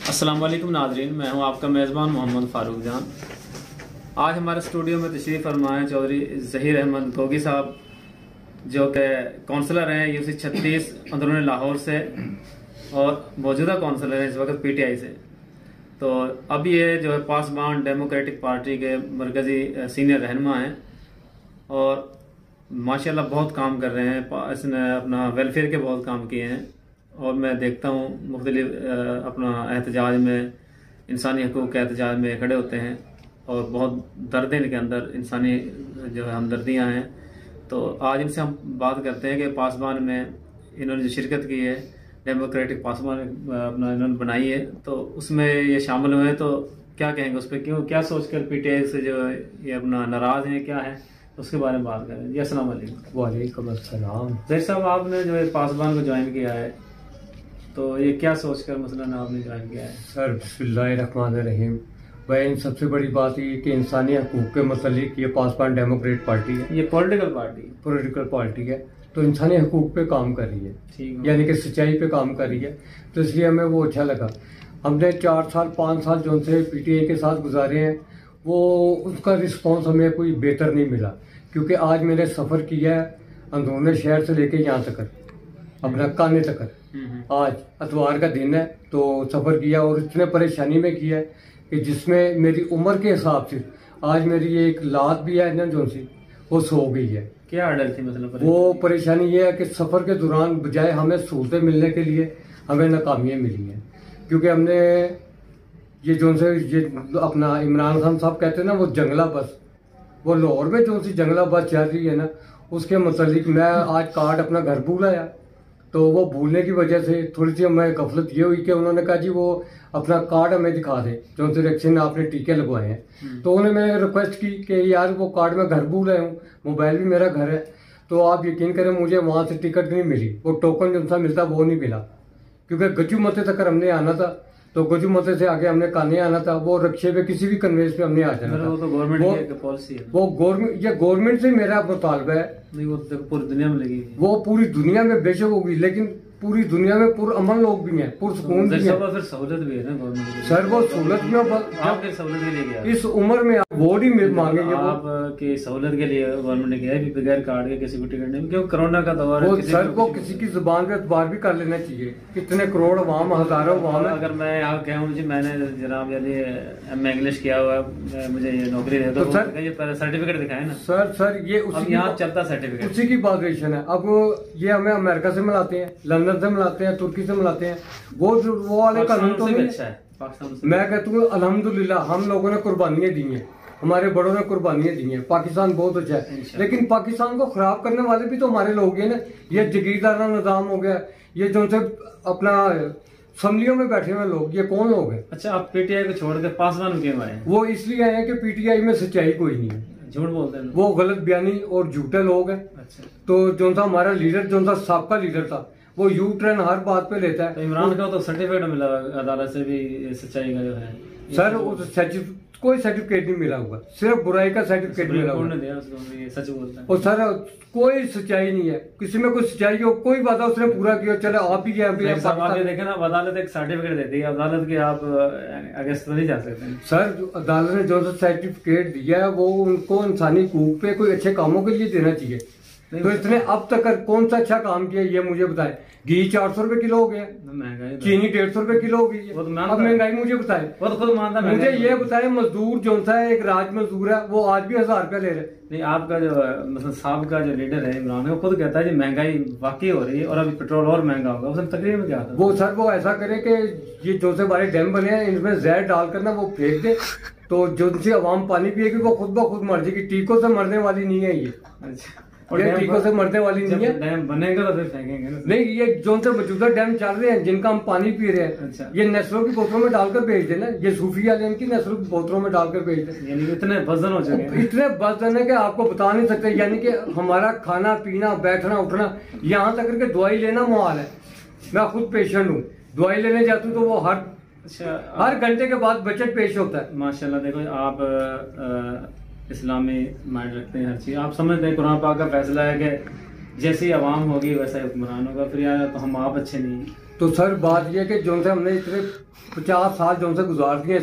अस्सलाम वालेकुम नाज़रीन, मैं हूं आपका मेज़बान मोहम्मद फ़ारूक जान। आज हमारे स्टूडियो में तशरीफ़ फरमा है चौधरी ज़हीर अहमद गोगी साहब, जो कि काउंसलर हैं यूसी 36 अंदरून लाहौर से और मौजूदा काउंसलर हैं इस वक्त पीटीआई से। तो अब ये जो है पासबान डेमोक्रेटिक पार्टी के मरकज़ी सीनियर रहनुमा हैं और माशाल्लाह बहुत काम कर रहे हैं। इसने अपना वेलफेयर के बहुत काम किए हैं और मैं देखता हूँ मुख्तलिफ अपना एहतजाज में, इंसानी हकूक़ के एहतजाज में खड़े होते हैं और बहुत दर्द है इनके अंदर, इंसानी जो है हमदर्दियाँ हैं। तो आज इनसे हम बात करते हैं कि पासबान में इन्होंने जो शिरकत की है, डेमोक्रेटिक पासबान अपना इन्होंने बनाई है, तो उसमें ये शामिल हुए हैं। तो क्या कहेंगे उस पर, क्यों क्या सोच कर पीटीआई से जो ये अपना नाराज़ हैं, क्या है उसके बारे में बात करें। जी अस्सलाम वालेकुम। वालेकुम अस्सलाम। ज़हीर साहब, आपने जो है पासबान को ज्वाइन किया है, तो ये क्या सोचकर मसलन आपने ज्वाइन किया है? सर बिस्मिल्लाहिर्रहमानिर्रहीम। वह सबसे बड़ी बात ये कि इंसानी हकूक़ के मतलब ये पासबान डेमोक्रेट पार्टी है, ये पॉलिटिकल पार्टी है, तो इंसानी हकूक़ पे काम कर रही है, यानी कि सच्चाई पे काम कर रही है। तो इसलिए हमें वो अच्छा लगा। हमने 4 साल 5 साल जो उनसे पीटीआई के साथ गुजारे हैं, वो उसका रिस्पॉन्स हमें कोई बेहतर नहीं मिला, क्योंकि आज मैंने सफ़र किया है अंदरून शहर से लेके यहाँ तक, अपना काने तक। आज अतवार का दिन है तो सफ़र किया और इतने परेशानी में किया है कि जिसमें मेरी उम्र के हिसाब से आज मेरी एक लात भी है ना जो सी वो सो गई है। क्या अडल थी मतलब? वो परेशानी ये है कि सफ़र के दौरान बजाय हमें सहूलतें मिलने के लिए हमें नाकामियाँ मिली हैं, क्योंकि हमने ये जो से ये अपना इमरान खान साहब कहते हैं ना, वो जंगला बस, वो लाहौर में जो सी जंगला बस चल रही है ना, उसके मतलब मैं आज कार्ड अपना घर भूल आया। तो वो भूलने की वजह से थोड़ी सी हमें गफलत ये हुई कि उन्होंने कहा जी वो अपना कार्ड हमें दिखा दे जो से वैक्सीन आपने टीके लगवाए हैं। तो उन्होंने मैंने रिक्वेस्ट की कि यार वो कार्ड मैं घर भूल आया हूँ, मोबाइल भी मेरा घर है। तो आप यकीन करें मुझे वहाँ से टिकट नहीं मिली, वो टोकन जो सा मिलता वो नहीं मिला, क्योंकि गज्जू मते तक हमने आना था, तो गज्जू मते से आगे हमने काने आना था, वो रक्शे पे किसी भी कन्वेंस पे हमने आ जाना था। वो तो गवर्नमेंट की पॉलिसी है, वो गवर्नमेंट से मेरा मुतालबा है। नहीं, वो तो पूरी दुनिया में लगी, वो पूरी दुनिया में बेशक होगी, लेकिन पूरी दुनिया में पुरअमन लोग भी हैं, पुरसुकून भी हैं। फिर सहूलत भी है ना गवर्नमेंट की। सर वो सहूलत में आपके सहूलत के लिए गया इस उम्र में वोट ही मांगेंगे आपकी सहूलत के लिए गवर्नमेंट ने किया है, बगैर कार्ड के किसी को टिकट नहीं, क्योंकि कोरोना का दौर है। सर वो किसी की जुबान पे एतबार भी कर लेना चाहिए, कितने करोड़ अवाम, हजारों अवाम। अगर मैं यहाँ कहूँ जी मैंने जनाब यानी एम इंग्लिश किया हुआ है, मुझे ये नौकरी दे दो, सर ये सर्टिफिकेट दिखाए ना। सर ये यहाँ चलता सर्टिफिकेट, उसी की बात है। अब ये हमें अमेरिका से मिलाते हैं, लंदन से मिलाते हैं, तुर्की से मिलाते हैं, वो वाले कानून तो नहीं अच्छा है। मैं कहता हूँ अल्हम्दुलिल्लाह हम लोगों ने कुर्बानियाँ दी हैं, हमारे बड़ों ने कुर्बानियाँ दी हैं, पाकिस्तान बहुत अच्छा है। लेकिन पाकिस्तान को खराब करने वाले भी तो हमारे लोग हैं ना। ये जगीरदारा निजाम हो गया, ये जो से अपना असम्बलियों में बैठे हुए लोग, ये कौन लोग हैं? अच्छा, आप पीटीआई को छोड़ के पासवान में क्यों आए? वो इसलिए आए हैं कि पीटीआई में सच्चाई कोई नहीं है, झूठ बोलते हैं, वो गलत बयानी और झूठे लोग हैं। अच्छा। तो जो सा हमारा लीडर, जो सा साबका लीडर था, वो यू टर्न हर बात पे लेता है। तो इमरान का तो सर्टिफिकेट मिला अदालत से भी सच्चाई का जो है। सर कोई सर्टिफिकेट नहीं मिला हुआ, सिर्फ बुराई का सर्टिफिकेट मिला हुआ है। सच बोलता है। और सर कोई सच्चाई नहीं है, किसी में कोई सच्चाई हो, कोई वादा उसने पूरा किया, चले आप ही देखे ना, अदालत एक सर्टिफिकेट देती है, अदालत के आप अगेंस्ट नहीं जा सकते। सर अदालत ने जो सर्टिफिकेट दिया है वो उनको इंसानी हकूक पे कोई अच्छे कामों के लिए देना चाहिए। तो इसने अब तक कौन सा अच्छा काम किया ये मुझे बताए। घी 400 रुपए किलो हो गया, महंगाई चीनी 150 रुपए किलो हो गई है, अब महंगाई मुझे बताए, वो तो खुद मानता है। मुझे ये बताए मजदूर जो सा है, एक राज मजदूर है, वो आज भी 1000 रुपया ले रहे। नहीं, आपका जो मतलब साहब का जो लीडर है इमरान, वो खुद कहता है जी महंगाई वाकई हो रही है और अभी पेट्रोल और महंगा होगा। उसने तकरीर में क्या था वो सर वो ऐसा करे कि ये जो से हमारे डैम बने हैं इनमें जहर डाल कर ना वो फेंक दे, तो जो सी आवाम पानी पिएगी वो खुद ब खुद मर जाएगी। टीकों से मरने वाली नहीं है ये। अच्छा, ये टीकों से मरने वाली नहीं है। डैम बनेगा तो फिर फेंकेंगे ना? नहीं, ये जो से मौजूदा डैम चल रहे हैं जिनका हम पानी पी रहे हैं, अच्छा, ये नेस्लो की बोतलों में डालकर भेज देना, ये सूफी वाले इनकी नेस्लो की बोतलों में डालकर भेज दें। यानी इतने वजन हो चुके हैं, इतने वजन है कि आपको बता नहीं सकते। यानी कि हमारा खाना पीना, बैठना उठना, यहाँ तक के दवाई लेना मुहाल है। मैं खुद पेशेंट हूँ, दवाई लेने जाती हूँ तो वो हर घंटे के बाद बजट पेश होता है। माशाल्लाह, देखो आप इस्लामी माइंड रखते हैं, हर चीज़ आप समझते हैं। कुरान पाक का फैसला है कि जैसी आवाम होगी वैसा हुक्मरान होगा। फिर यार तो हम आप अच्छे नहीं हैं। तो सर बात यह है कि जो से हमने इतने 50 साल जो से गुजार दिए